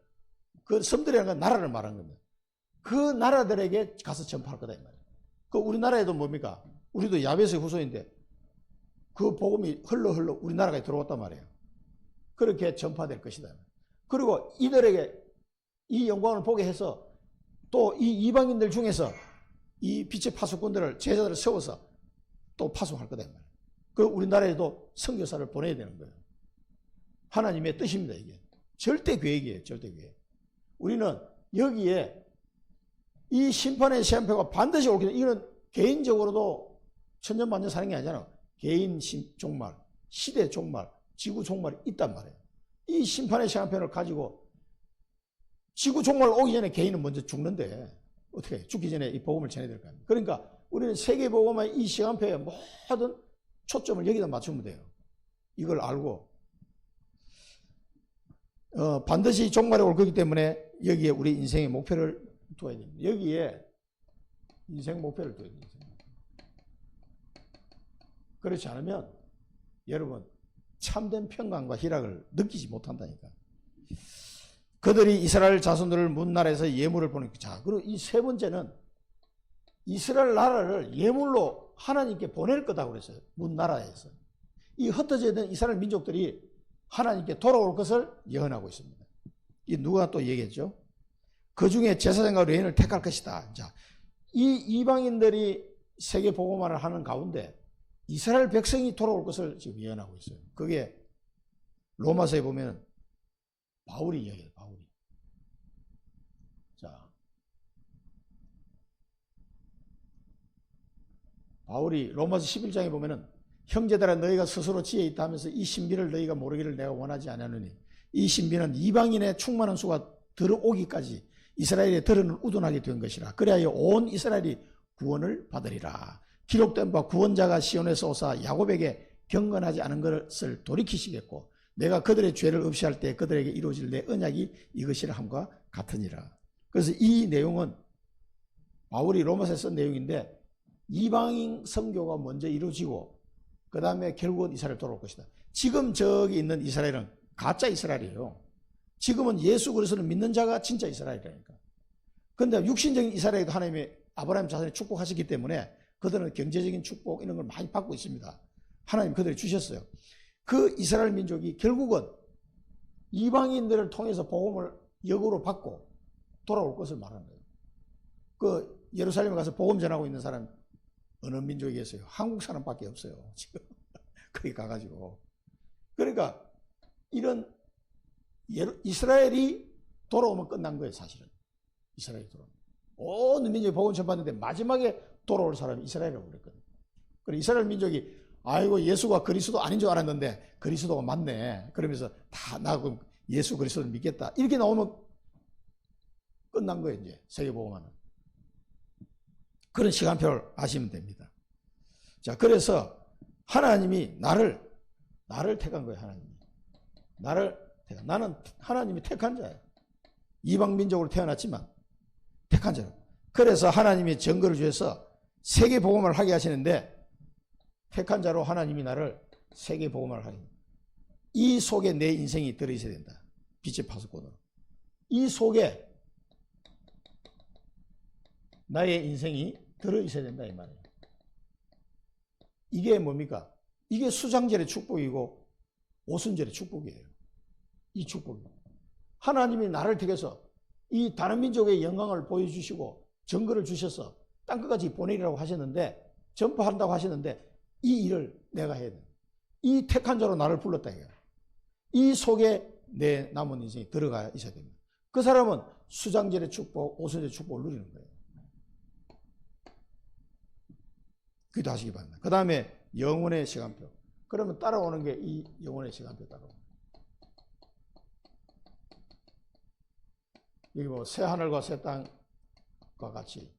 그 섬들이라는 건 나라를 말하는 겁니다. 그 나라들에게 가서 전파할 거다 이 말이에요. 그 우리나라에도 뭡니까? 우리도 야벳의 후손인데 그 복음이 흘러 우리나라에 들어왔단 말이에요. 그렇게 전파될 것이다. 그리고 이들에게 이 영광을 보게 해서 또 이 이방인들 중에서 이 빛의 파수꾼들을, 제자들을 세워서 또 파송할 거다 이 말이에요. 그 우리나라에도 선교사를 보내야 되는 거예요. 하나님의 뜻입니다. 이게 절대 계획이에요. 절대 계획. 우리는 여기에 이 심판의 시한표가 반드시 옳기 때문에 이건 개인적으로도 천년만년 사는 게 아니잖아. 개인 종말, 시대 종말, 지구 종말이 있단 말이에요. 이 심판의 시한표를 가지고 지구 종말 오기 전에 개인은 먼저 죽는데 어떻게 해요? 죽기 전에 이 복음을 전해야 될 거 아닙니까? 그러니까 우리는 세계 복음의 이 시간표에 모든 초점을 여기다 맞추면 돼요. 이걸 알고 반드시 종말에 올 거기 때문에 여기에 우리 인생의 목표를 둬야 됩니다. 여기에 인생 목표를 둬야 됩니다. 그렇지 않으면 여러분 참된 평강과 희락을 느끼지 못한다니까. 그들이 이스라엘 자손들을 문나라에서 예물을 보내니까. 자, 그리고 이 세 번째는 이스라엘 나라를 예물로 하나님께 보낼 거다고 그랬어요. 문나라에서. 이 흩어져 있는 이스라엘 민족들이 하나님께 돌아올 것을 예언하고 있습니다. 이 누가 또 얘기했죠? 그 중에 제사장과 레위인을 택할 것이다. 자, 이 이방인들이 세계 복음화를 하는 가운데 이스라엘 백성이 돌아올 것을 지금 예언하고 있어요. 그게 로마서에 보면 바울이 이야기해요. 바울이. 자, 바울이 로마서 11장에 보면은 형제들아 너희가 스스로 지혜 있다 하면서 이 신비를 너희가 모르기를 내가 원하지 않으니 이 신비는 이방인의 충만한 수가 들어오기까지 이스라엘에 들어는 우둔하게 된 것이라. 그래야 온 이스라엘이 구원을 받으리라. 기록된 바 구원자가 시온에서 오사 야곱에게 경건하지 않은 것을 돌이키시겠고 내가 그들의 죄를 없이 할 때 그들에게 이루어질 내 언약이 이것이라 함과 같으니라. 그래서 이 내용은 바울이 로마서에 쓴 내용인데 이방인 선교가 먼저 이루어지고 그 다음에 결국은 이스라엘 돌아올 것이다. 지금 저기 있는 이스라엘은 가짜 이스라엘이에요. 지금은 예수 그리스도를 믿는 자가 진짜 이스라엘이라니까. 그런데 육신적인 이스라엘도 하나님의 아브라함 자손에 축복하셨기 때문에 그들은 경제적인 축복 이런 걸 많이 받고 있습니다. 하나님 그들이 주셨어요. 그 이스라엘 민족이 결국은 이방인들을 통해서 복음을 역으로 받고 돌아올 것을 말하는 거예요. 그 예루살렘에 가서 복음 전하고 있는 사람 어느 민족이 계세요? 한국 사람밖에 없어요. 지금 거기 가가지고. 그러니까 이런 이스라엘이 돌아오면 끝난 거예요. 사실은 이스라엘이 돌아오면 온 민족이 복음 전받는데 마지막에 돌아올 사람이 이스라엘이라고 그랬거든요. 그리고 이스라엘 민족이 아이고 예수가 그리스도 아닌 줄 알았는데 그리스도가 맞네. 그러면서 다 나 그럼 예수 그리스도를 믿겠다. 이렇게 나오면 끝난 거예요. 이제 세계복음화는. 그런 시간표를 아시면 됩니다. 자, 그래서 하나님이 나를 택한 거예요. 하나님이. 나는 하나님이 택한 자예요. 이방민족으로 태어났지만 택한 자로. 그래서 하나님이 증거를 주셔서 세계복음을 하게 하시는데 택한 자로 하나님이 나를 세계복음을 하게. 이 속에 내 인생이 들어있어야 된다. 빛의 파수꾼으로. 이 속에 나의 인생이 들어있어야 된다 이 말이에요. 이게 뭡니까? 이게 수장절의 축복이고 오순절의 축복이에요. 이 축복이. 하나님이 나를 택해서 이 다른 민족의 영광을 보여주시고 증거를 주셔서 땅끝까지 보내리라고 하셨는데 전파한다고 하셨는데 이 일을 내가 해야 돼. 이 택한 자로 나를 불렀다 이거야. 이 속에 내 남은 인생이 들어가 있어야 됩니다. 그 사람은 수장절의 축복, 오순절의 축복을 누리는 거예요. 기도하시기 바랍니다. 그 다음에 영혼의 시간표. 그러면 따라오는 게 이 영혼의 시간표 따라오는 거예요. 여기 뭐 새하늘과 새 땅과 같이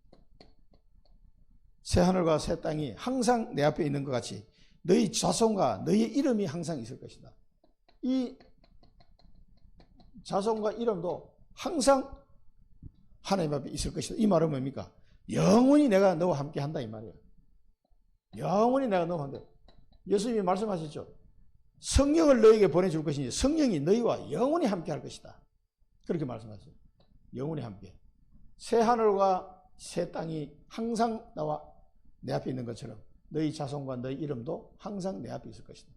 새하늘과 새 땅이 항상 내 앞에 있는 것 같이 너희 자손과 너희의 이름이 항상 있을 것이다. 이 자손과 이름도 항상 하나님 앞에 있을 것이다. 이 말은 뭡니까? 영원히 내가 너와 함께 한다 이 말이에요. 영원히 내가 너와 함께. 예수님이 말씀하셨죠. 성령을 너에게 보내줄 것이니 성령이 너희와 영원히 함께 할 것이다. 그렇게 말씀하셨어요. 영원히 함께. 새 하늘과 새 땅이 항상 나와 내 앞에 있는 것처럼 너희 자손과 너희 이름도 항상 내 앞에 있을 것이다.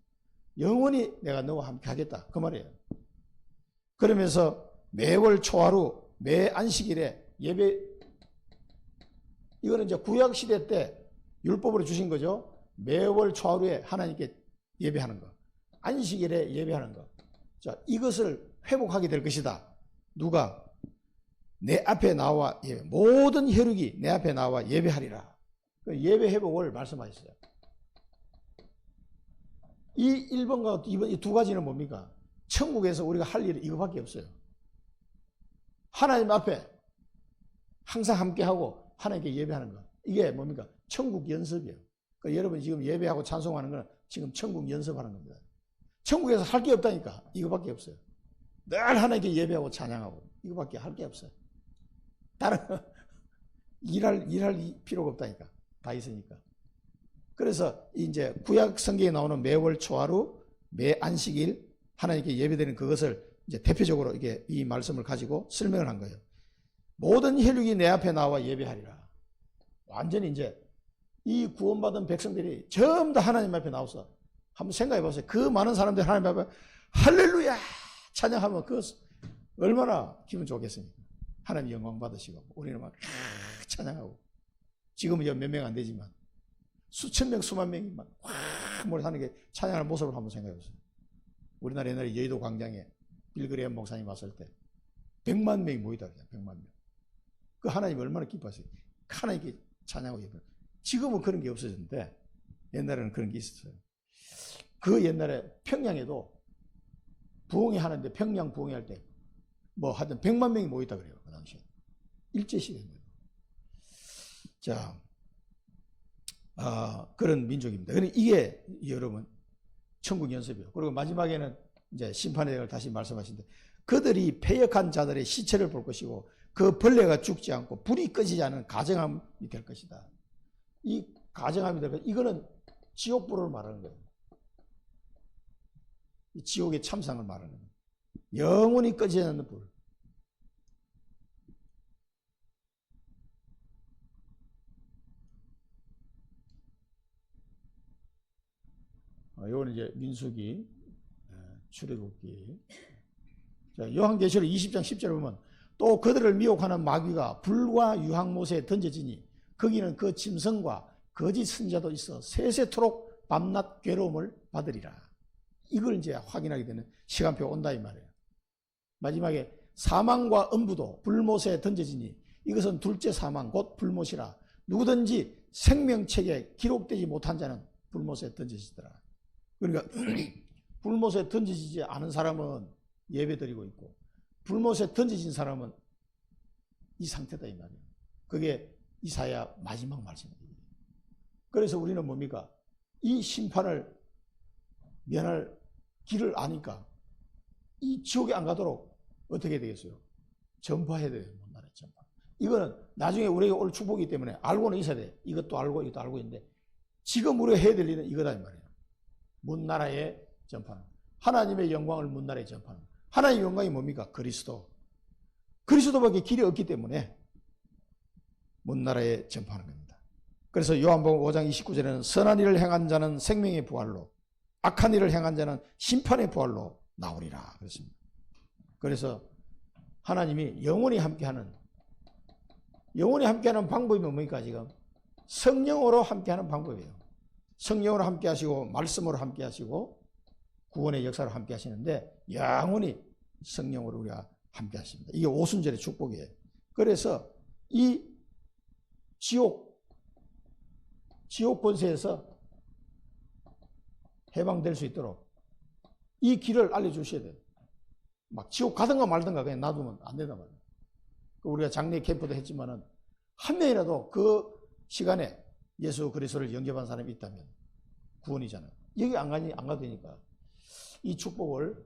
영원히 내가 너와 함께 하겠다. 그 말이에요. 그러면서 매월 초하루 매 안식일에 예배, 이거는 이제 구약시대 때 율법으로 주신 거죠. 매월 초하루에 하나님께 예배하는 거. 안식일에 예배하는 거. 자, 이것을 회복하게 될 것이다. 누가? 내 앞에 나와 예배. 모든 혈육이 내 앞에 나와 예배하리라. 그 예배 회복을 말씀하셨어요. 이 1번과 2번, 이 두 가지는 뭡니까? 천국에서 우리가 할 일은 이거밖에 없어요. 하나님 앞에 항상 함께하고 하나님께 예배하는 거. 이게 뭡니까? 천국 연습이에요. 그러니까 여러분 지금 예배하고 찬송하는 건 지금 천국 연습하는 겁니다. 천국에서 할 게 없다니까. 이거밖에 없어요. 늘 하나님께 예배하고 찬양하고 이거밖에 할 게 없어요. 다른 일할 필요가 없다니까. 다 있으니까. 그래서 이제 구약 성경에 나오는 매월 초하루, 매 안식일 하나님께 예배드리는 그것을 이제 대표적으로 이게 이 말씀을 가지고 설명을 한 거예요. 모든 혈육이 내 앞에 나와 예배하리라. 완전히 이제 이 구원받은 백성들이 전부 다 하나님 앞에 나와서 한번 생각해 보세요. 그 많은 사람들이 하나님 앞에 할렐루야 찬양하면 그 얼마나 기분 좋겠습니까? 하나님 영광 받으시고 우리는 막 찬양하고 지금은 몇 명 안 되지만 수천 명 수만 명이 막 하는 게 찬양하는 모습을 한번 생각해 보세요. 우리나라 옛날에 여의도 광장에 빌그레엄 목사님 왔을 때 100만 명이 모이다 그래요. 100만 명. 그 하나님 얼마나 기뻐하세요. 하나님께 찬양하고 예배. 지금은 그런 게 없어졌는데 옛날에는 그런 게 있었어요. 그 옛날에 평양에도 부흥회 하는데 평양 부흥회 할 때 뭐 하여튼 100만 명이 모였다 그래요. 그 당시에. 일제시대입니다. 자, 그런 민족입니다. 그러니 이게 여러분 천국 연습이에요. 그리고 마지막에는 이제 심판의 대를 다시 말씀하시는데 그들이 패역한 자들의 시체를 볼 것이고 그 벌레가 죽지 않고 불이 꺼지지 않은 가정함이 될 것이다. 이 가정함이 될 것이다. 이거는 지옥불을 말하는 거예요. 이 지옥의 참상을 말하는 거예요. 영원히 꺼지지 않는 불. 이거는 이제 민수기, 출애굽기. 자, 요한계시록 20장 10절에 보면 또 그들을 미혹하는 마귀가 불과 유황못에 던져지니 거기는 그 짐승과 거짓 선자도 있어 세세토록 밤낮 괴로움을 받으리라. 이걸 이제 확인하게 되는 시간표가 온다 이 말이에요. 마지막에 사망과 음부도 불못에 던져지니 이것은 둘째 사망 곧 불못이라. 누구든지 생명책에 기록되지 못한 자는 불못에 던져지더라. 그러니까 불못에 던져지지 않은 사람은 예배드리고 있고 불못에 던져진 사람은 이 상태다 이 말이에요. 그게 이사야 마지막 말씀입니다. 그래서 우리는 뭡니까? 이 심판을 면할 길을 아니까 이 지옥에 안 가도록 어떻게 되겠어요? 전파해야 돼요. 문나라에 전파. 이거는 나중에 우리에게 올 축복이기 때문에 알고는 있어야 돼. 이것도 알고 이것도 알고 있는데 지금 우리가 해야 될 일은 이거다 이 말이에요. 문나라에 전파하는. 하나님의 영광을 문나라에 전파하는. 하나님의 영광이 뭡니까? 그리스도. 그리스도밖에 길이 없기 때문에 문나라에 전파하는 겁니다. 그래서 요한복음 5장 29절에는 선한 일을 행한 자는 생명의 부활로, 악한 일을 행한 자는 심판의 부활로 나오리라 그랬습니다. 그래서 하나님이 영원히 함께하는 방법이 뭡니까? 지금 성령으로 함께하는 방법이에요. 성령으로 함께하시고 말씀으로 함께하시고 구원의 역사로 함께하시는데 영원히 성령으로 우리가 함께하십니다. 이게 오순절의 축복이에요. 그래서 이 지옥 권세에서 해방될 수 있도록 이 길을 알려주셔야 돼요. 막 지옥 가든가 말든가 그냥 놔두면 안 된단 말이에요. 우리가 장례 캠프도 했지만은 한 명이라도 그 시간에 예수 그리스도를 영접한 사람이 있다면 구원이잖아요. 여기 안 가도 되니까 이 축복을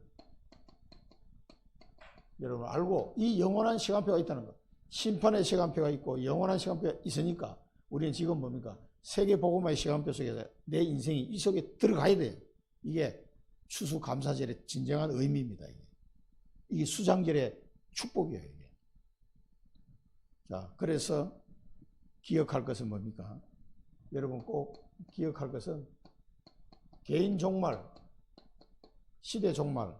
여러분 알고 이 영원한 시간표가 있다는 것. 심판의 시간표가 있고 영원한 시간표가 있으니까 우리는 지금 뭡니까? 세계복음화의 시간표 속에서 내 인생이 이 속에 들어가야 돼요. 이게 추수감사절의 진정한 의미입니다. 이게 수장절의 축복이에요. 이게. 자, 그래서 기억할 것은 뭡니까? 여러분 꼭 기억할 것은 개인 종말, 시대 종말,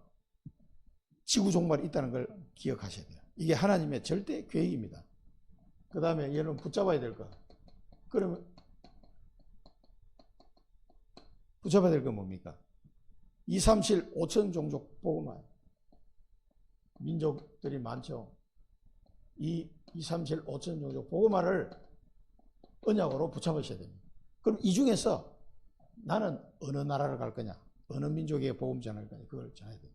지구 종말이 있다는 걸 기억하셔야 돼요. 이게 하나님의 절대 계획입니다. 그 다음에 여러분 붙잡아야 될 거. 그러면 붙잡아야 될 건 뭡니까? 2, 3, 7, 5천 종족 복음화. 민족들이 많죠. 2, 3, 7, 5천 종족 복음화를 언약으로 붙잡으셔야 됩니다. 그럼 이 중에서 나는 어느 나라를 갈 거냐? 어느 민족에게 복음 전할 거냐? 그걸 전해야 돼요.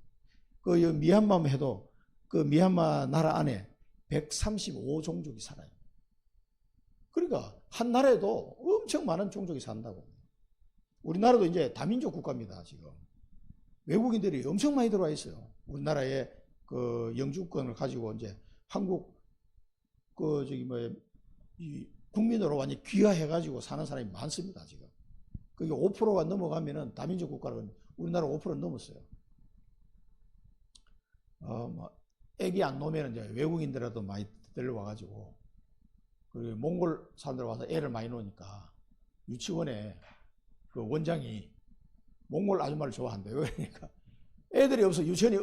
그 미얀마만 해도 그 미얀마 나라 안에 135종족이 살아요. 그러니까 한 나라에도 엄청 많은 종족이 산다고. 우리나라도 이제 다민족 국가입니다, 지금. 외국인들이 엄청 많이 들어와 있어요. 우리나라에 그 영주권을 가지고 이제 한국 이 국민으로 완전히 귀화해가지고 사는 사람이 많습니다, 지금. 그게 5%가 넘어가면은 다민족 국가는 우리나라 5% 넘었어요. 애기 안 놓으면 이제 외국인들라도 많이 들려와가지고, 그리고 몽골 사람들 와서 애를 많이 놓으니까 유치원에 그 원장이 몽골 아줌마를 좋아한대요. 그러니까 애들이 없어. 유치원이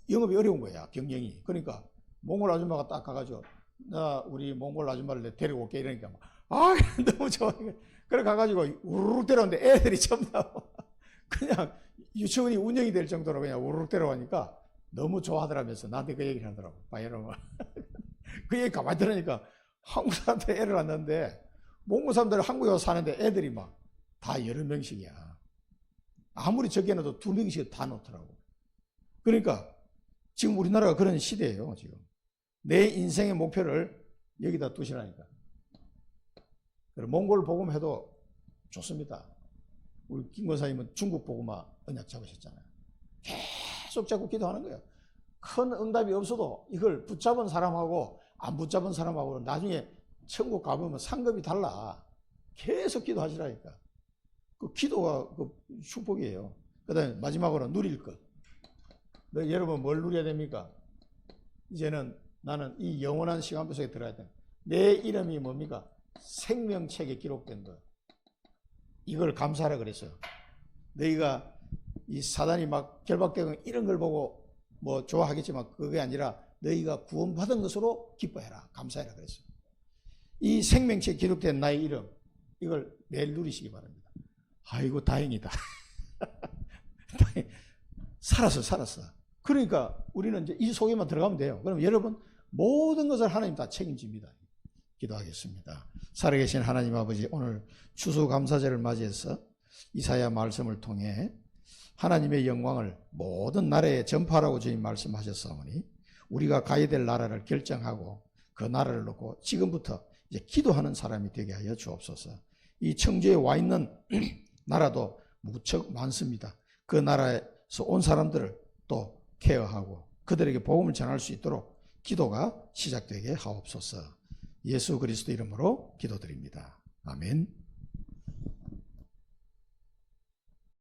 영업이 어려운 거야, 경영이. 그러니까 몽골 아줌마가 딱 가가지고 나 우리 몽골 아줌마를 데리고 올게 이러니까 너무 좋아. 그래 가가지고 우르륵 데려오는데 애들이 전부 다 그냥 유치원이 운영이 될 정도로 그냥 우르륵 데려오니까 너무 좋아하더라면서 나한테 그 얘기를 하더라고. 바이러가 그 얘기 가만히 들으니까 한국 사람한테 애를 낳는데 몽골 사람들은 한국에 와서 사는데 애들이 막 다 여러 명씩이야. 아무리 적게 넣어도 2명씩 다 놓더라고. 그러니까 지금 우리나라가 그런 시대예요. 지금 내 인생의 목표를 여기다 두시라니까. 몽골 복음해도 좋습니다. 우리 김 권사님은 중국 복음화 언약 잡으셨잖아요. 계속 자꾸 기도하는 거예요. 큰 응답이 없어도 이걸 붙잡은 사람하고 안 붙잡은 사람하고 나중에 천국 가보면 상급이 달라. 계속 기도하시라니까. 그 기도가 그 축복이에요. 그 다음에 마지막으로 누릴 것. 여러분 뭘 누려야 됩니까? 이제는 나는 이 영원한 시간표 속에 들어야 돼. 내 이름이 뭡니까? 생명책에 기록된 것. 이걸 감사하라 그랬어요. 너희가 이 사단이 막 결박되고 이런 걸 보고 뭐 좋아하겠지만 그게 아니라 너희가 구원받은 것으로 기뻐해라. 감사해라 그랬어요. 이 생명책에 기록된 나의 이름, 이걸 매일 누리시기 바랍니다. 아이고 다행이다. 살았어. 그러니까 우리는 이제 이 속에만 들어가면 돼요. 그럼 여러분 모든 것을 하나님 다 책임집니다. 기도하겠습니다. 살아계신 하나님 아버지, 오늘 추수감사절을 맞이해서 이사야 말씀을 통해 하나님의 영광을 모든 나라에 전파하라고 주님 말씀하셨사오니 우리가 가야 될 나라를 결정하고 그 나라를 놓고 지금부터 이제 기도하는 사람이 되게 하여 주옵소서. 이 청주에 와 있는 나라도 무척 많습니다. 그 나라에서 온 사람들을 또 케어하고 그들에게 복음을 전할 수 있도록 기도가 시작되게 하옵소서. 예수 그리스도 이름으로 기도드립니다. 아멘.